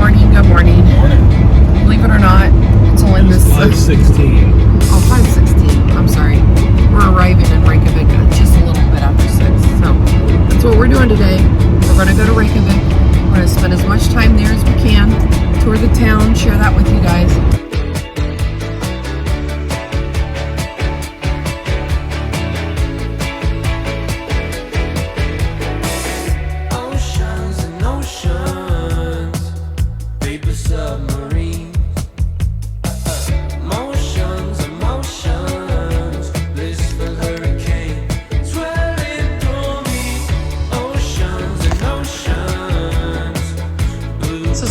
morning. Believe it or not, it's only this 5:16. 5:16. I'm sorry. We're arriving in Reykjavik just a little bit after 6. So that's what we're doing today. We're going to go to Reykjavik. We're going to spend as much time there as we can, tour the town, share that with you guys.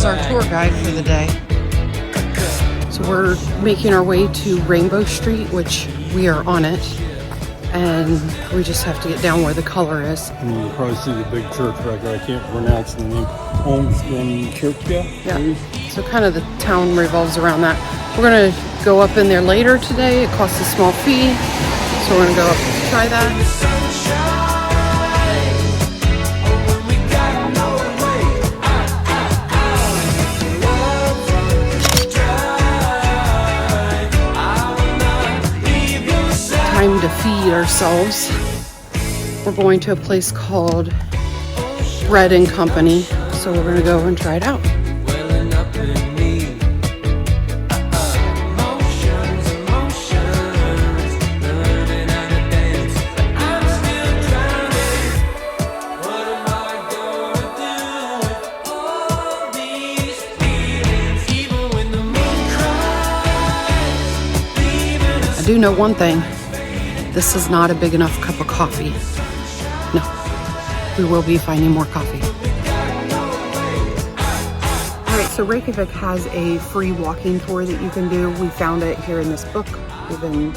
Our tour guide for the day. So we're making our way to Rainbow Street, which we are on it, and we just have to get down where the color is. And you can probably see the big church back there. I can't pronounce the name. Hallgrímskirkja. Yeah. So kind of the town revolves around that. We're gonna go up in there later today. It costs a small fee, so we're gonna go up and try that. Time to feed ourselves. We're going to a place called Bread and Company, so we're gonna go and try it out. I do know one thing. This is not a big enough cup of coffee. No, we will be finding more coffee. All right, so Reykjavik has a free walking tour that you can do. We found it here in this book. We've been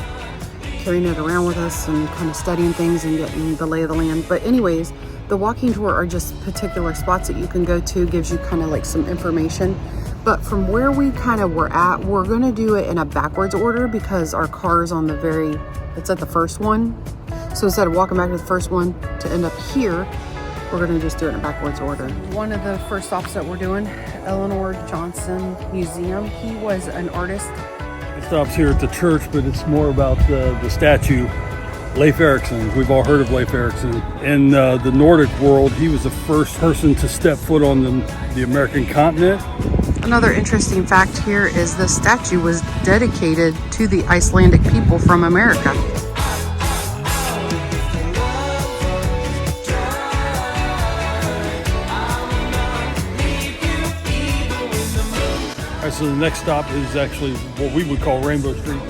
carrying it around with us and kind of studying things and getting the lay of the land. But anyways, the walking tour are just particular spots that you can go to, gives you kind of like some information. But from where we kind of were at, we're gonna do it in a backwards order because our car is on it's at the first one. So instead of walking back to the first one to end up here, we're gonna just do it in a backwards order. One of the first stops that we're doing, Eleanor Johnson Museum. He was an artist. It stops here at the church, but it's more about the statue, Leif Erikson. We've all heard of Leif Erikson. In the Nordic world, he was the first person to step foot on the American continent. Another interesting fact here is the statue was dedicated to the Icelandic people from America. All right, so the next stop is actually what we would call Rainbow Street.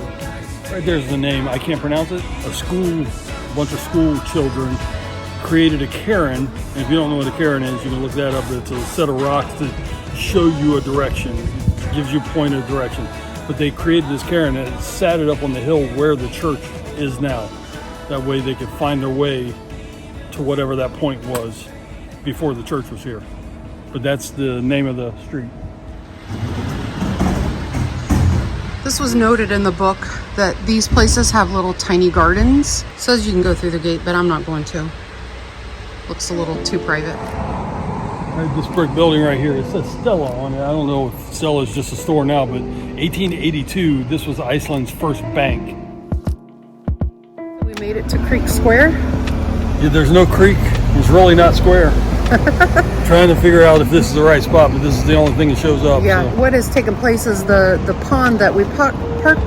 Right there's the name, I can't pronounce it. A bunch of school children created a cairn. And if you don't know what a cairn is, you can look that up. It's a set of rocks that show you a direction, gives you a point of direction. But they created this cairn and sat it up on the hill where the church is now. That way they could find their way to whatever that point was before the church was here. But that's the name of the street. This was noted in the book that these places have little tiny gardens. It says you can go through the gate, but I'm not going to. Looks a little too private. Right, this brick building right here, it says Stella on it. I don't know if Stella is just a store now, but 1882, this was Iceland's first bank. We made it to Creek Square. Yeah, there's no creek. It's really not square. Trying to figure out if this is the right spot, but this is the only thing that shows up. Yeah, so. What has taken place is the pond that we parked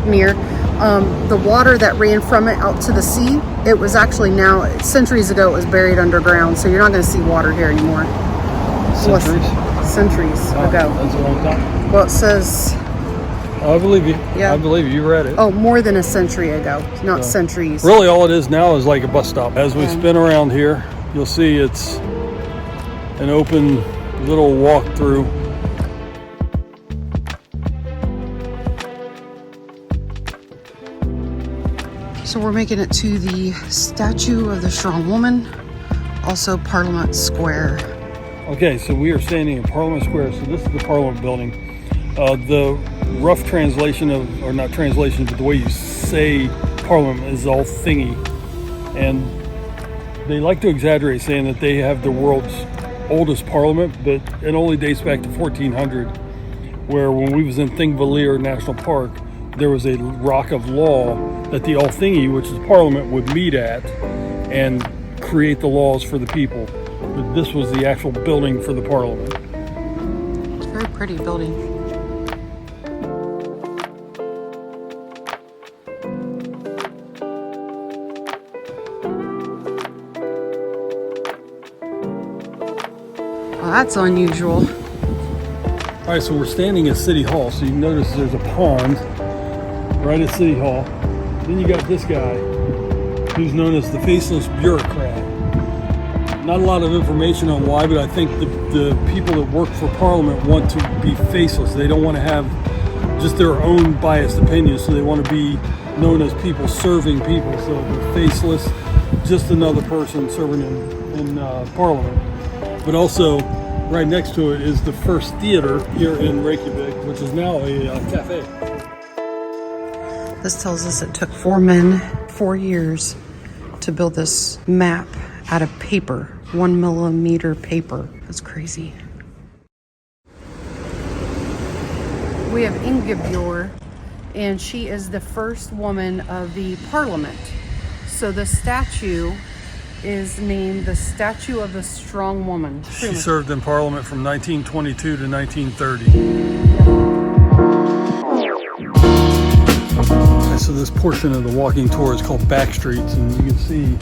near, the water that ran from it out to the sea, it was actually now, centuries ago, it was buried underground, so you're not going to see water here anymore. Centuries ago. That's a long time. Well, it says... I believe you. Yeah. I believe you read it. Oh, more than a century ago, not centuries. Really, all it is now is like a bus stop. As we spin around here, you'll see it's an open little walk-through. So we're making it to the statue of the strong woman, also Parliament Square. Okay, so we are standing in Parliament Square. So this is the Parliament building. The rough translation of, or not translation, but the way you say Parliament is all thingy. And they like to exaggerate saying that they have the world's oldest parliament, but it only dates back to 1400. where when we was in Thingvellir National Park, there was a rock of law that the Althingi, which is Parliament, would meet at and create the laws for the people. But this was the actual building for the Parliament. It's a very pretty building. Well, that's unusual. All right, so we're standing at City Hall, so you can notice there's a pond right at City Hall. Then you got this guy, who's known as the faceless bureaucrat. Not a lot of information on why, but I think the people that work for Parliament want to be faceless. They don't want to have just their own biased opinions, so they want to be known as people serving people. So they're faceless, just another person serving in Parliament. But also, right next to it is the first theater here in Reykjavik, which is now a cafe. This tells us it took 4 men 4 years to build this map out of paper, 1 millimeter paper. That's crazy. We have Ingibjörg, and she is the first woman of the Parliament. So the statue is named the Statue of the Strong Woman. She served in Parliament from 1922 to 1930. So this portion of the walking tour is called Back Streets, and you can see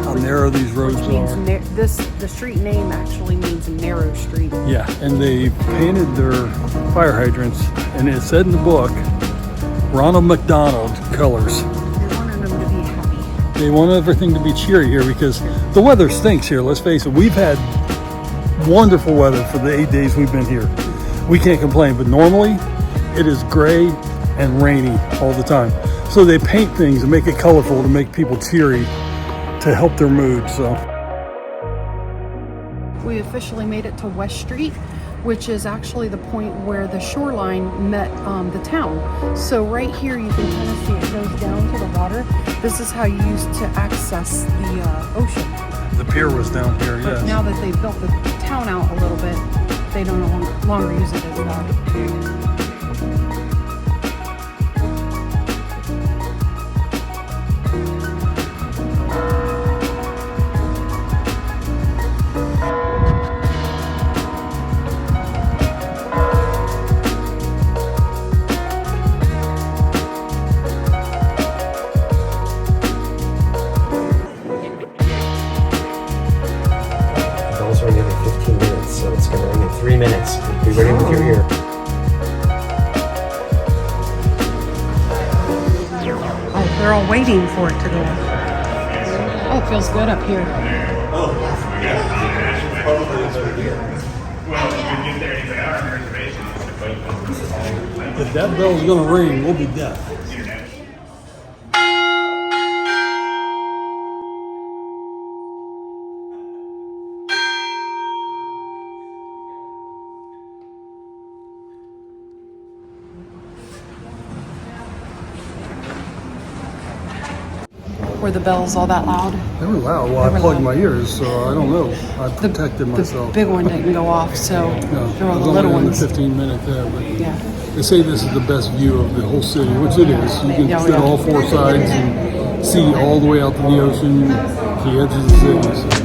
how narrow these roads are. The street name actually means narrow street. Yeah, and they painted their fire hydrants, and it said in the book, Ronald McDonald colors. They want everything to be cheery here because the weather stinks here, let's face it. We've had wonderful weather for the 8 days we've been here. We can't complain, but normally it is gray and rainy all the time. So they paint things and make it colorful to make people cheery, to help their mood. So we officially made it to West Street, which is actually the point where the shoreline met the town. So right here you can kind of see it goes down to the water. This is how you used to access the ocean. the pier was down here, But yes. now that they've built the town out a little bit, they don't no longer use it as that. Bells ring every 15 minutes, so it's going to ring in 3 minutes. Be ready with your ear. Oh, they're all waiting for it to go off. Oh, it feels good up here. If that bell's gonna ring, we'll be deaf. Were the bells all that loud? They were loud. Well, They I were plugged loud. my ears, so I don't know. I protected myself. The big one didn't go off, so No, there were I all was the little only in ones. the 15-minute there, but Yeah. they say this is the best view of the whole city, which it is. You can Yeah, sit yeah. all four sides and see all the way out to the ocean, the edges of the city. So.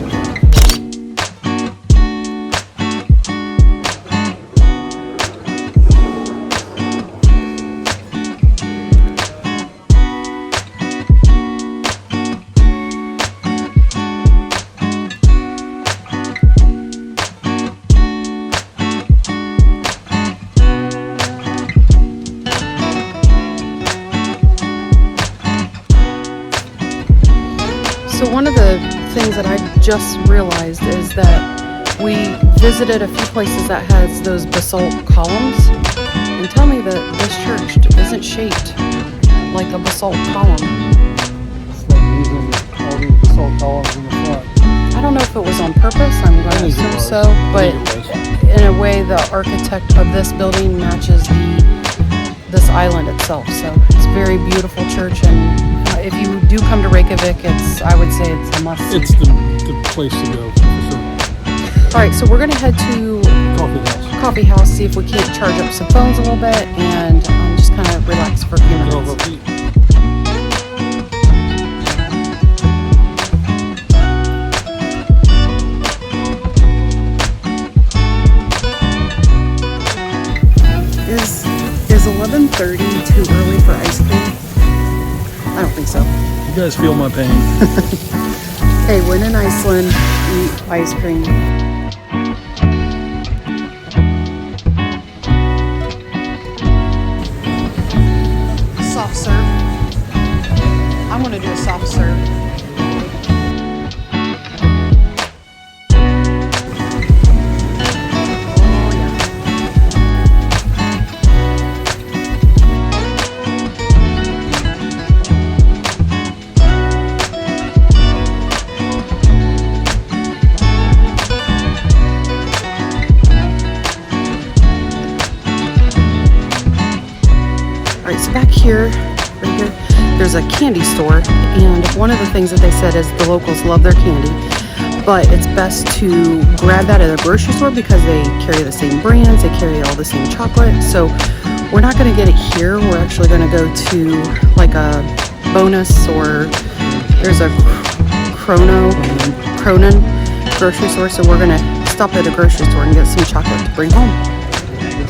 So one of the things that I just realized is that we visited a few places that has those basalt columns, and tell me that this church isn't shaped like a basalt column. It's like using all these basalt columns in the front. I don't know if it was on purpose, I'm going to think it assume was. so, I but think it in a way the architect of this building matches this island itself. So it's a very beautiful church, and if you do come to Reykjavik, I would say it's a must see. It's the place to go, for sure. All right, so we're going to head to Coffee house. coffee house, see if we can't charge up some phones a little bit and just kind of relax for a few Get off minutes. our feet. Is 11:30 too early for ice cream? I don't think so. You guys feel my pain. Hey, when in Iceland, eat ice cream. Soft serve. I want to do a soft serve. So back here, right here, there's a candy store, and one of the things that they said is the locals love their candy, but it's best to grab that at a grocery store because they carry the same brands, they carry all the same chocolate. So we're not going to get it here. We're actually going to go to like a Bonus, or there's a Cronin grocery store. So we're going to stop at a grocery store and get some chocolate to bring home.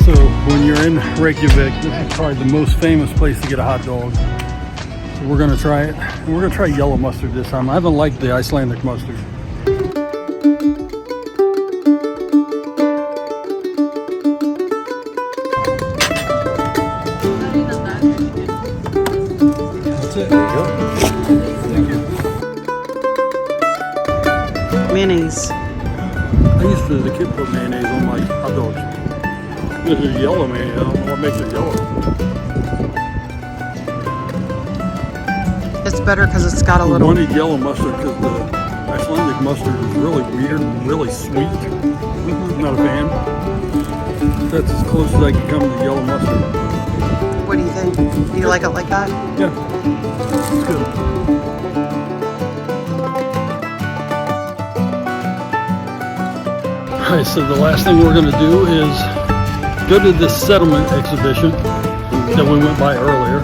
So when you're in Reykjavik, this is probably the most famous place to get a hot dog. So we're gonna try it. And we're gonna try yellow mustard this time. I haven't liked the Icelandic mustard. That's it. There you go. Thank you. Mayonnaise. I used to, the kid put mayonnaise on my hot dogs. This is yellow mayonnaise. I don't know what makes it yellow. It's better because it's got a We little. wanted yellow mustard because the Icelandic mustard is really weird and really sweet. I'm not a fan. That's as close as I can come to yellow mustard. What do you think? Do you like it like that? Yeah, it's good. Alright, so the last thing we're going to do is go to this settlement exhibition that we went by earlier.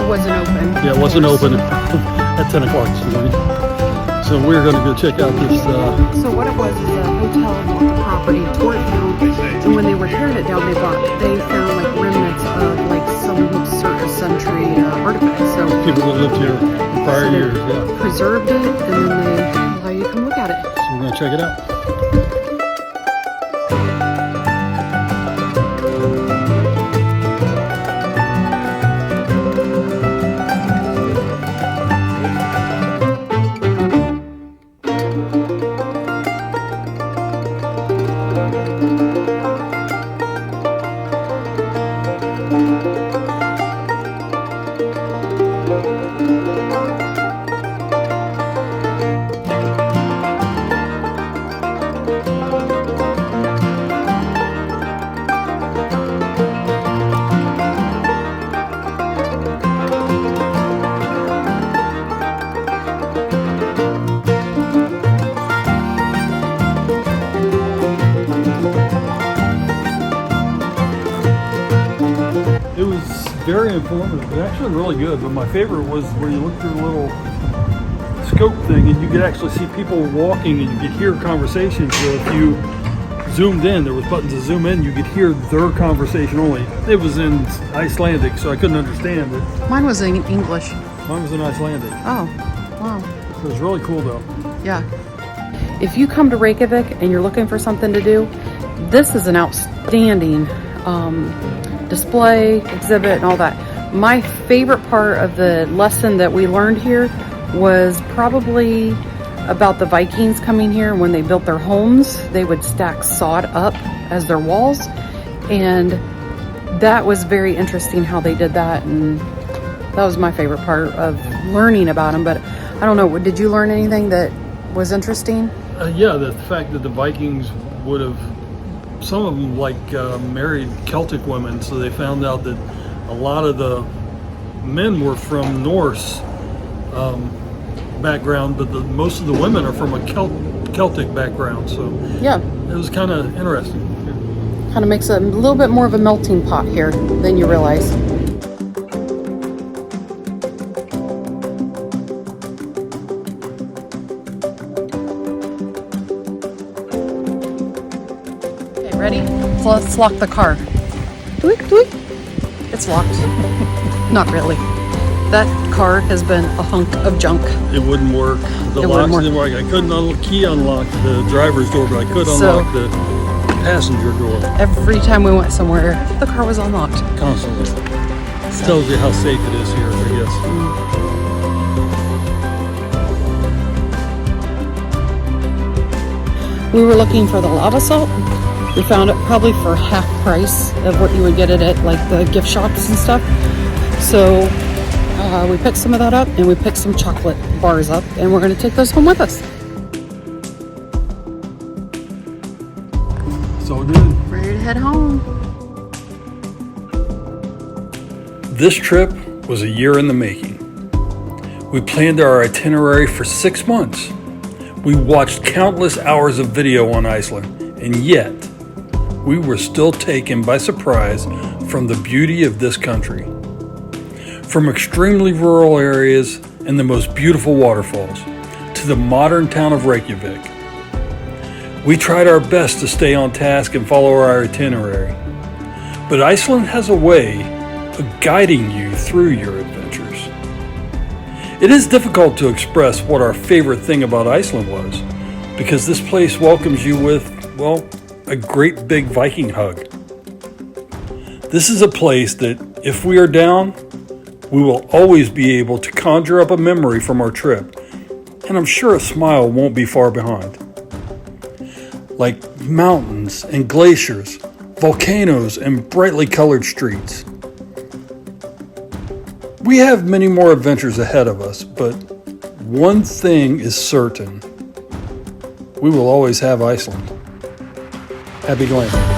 It wasn't open. Yeah, it wasn't open at 10 o'clock this morning. So we're going to go check out this. So what it was is a hotel bought the property, tore it down, and when they were tearing it down, they found like remnants of like some certain century artifacts. So People that lived here in prior years, yeah. preserved it, and then they allow you to come look at it. So we're going to check it out. Very informative. It's actually really good, but my favorite was where you look through a little scope thing and you could actually see people walking and you could hear conversations. So if you zoomed in, there was buttons to zoom in, you could hear their conversation only. It was in Icelandic, so I couldn't understand it. Mine was in English. Mine was in Icelandic. Oh, wow. It was really cool though. Yeah. If you come to Reykjavik and you're looking for something to do, this is an outstanding display, exhibit, and all that. My favorite part of the lesson that we learned here was probably about the Vikings coming here. When they built their homes, they would stack sod up as their walls, and that was very interesting how they did that, and that was my favorite part of learning about them. But I don't know, did you learn anything that was interesting? Yeah, the fact that the Vikings would have, some of them married Celtic women, so they found out that a lot of the men were from Norse background, but most of the women are from a Celtic background. So Yeah. it was kind of interesting. Kind of makes it a little bit more of a melting pot here than you realize. Okay, ready? So let's lock the car. Doink, doink. It's locked. Not really. That car has been a hunk of junk. It wouldn't work. The locks didn't work. I couldn't unlock the driver's door, but I could unlock the passenger door. Every time we went somewhere, the car was unlocked. Constantly. It tells you how safe it is here, I guess. We were looking for the lava salt. We found it probably for half price of what you would get it at like the gift shops and stuff. So we picked some of that up, and we picked some chocolate bars up, and we're going to take those home with us. So good. Ready to head home. This trip was a year in the making. We planned our itinerary for 6 months. We watched countless hours of video on Iceland, and yet we were still taken by surprise from the beauty of this country. From extremely rural areas and the most beautiful waterfalls to the modern town of Reykjavik. We tried our best to stay on task and follow our itinerary, but Iceland has a way of guiding you through your adventures. It is difficult to express what our favorite thing about Iceland was, because this place welcomes you with, well, a great big Viking hug. This is a place that, if we are down, we will always be able to conjure up a memory from our trip, and I'm sure a smile won't be far behind. Like mountains and glaciers, volcanoes and brightly colored streets. We have many more adventures ahead of us, but one thing is certain. We will always have Iceland. Happy glamping.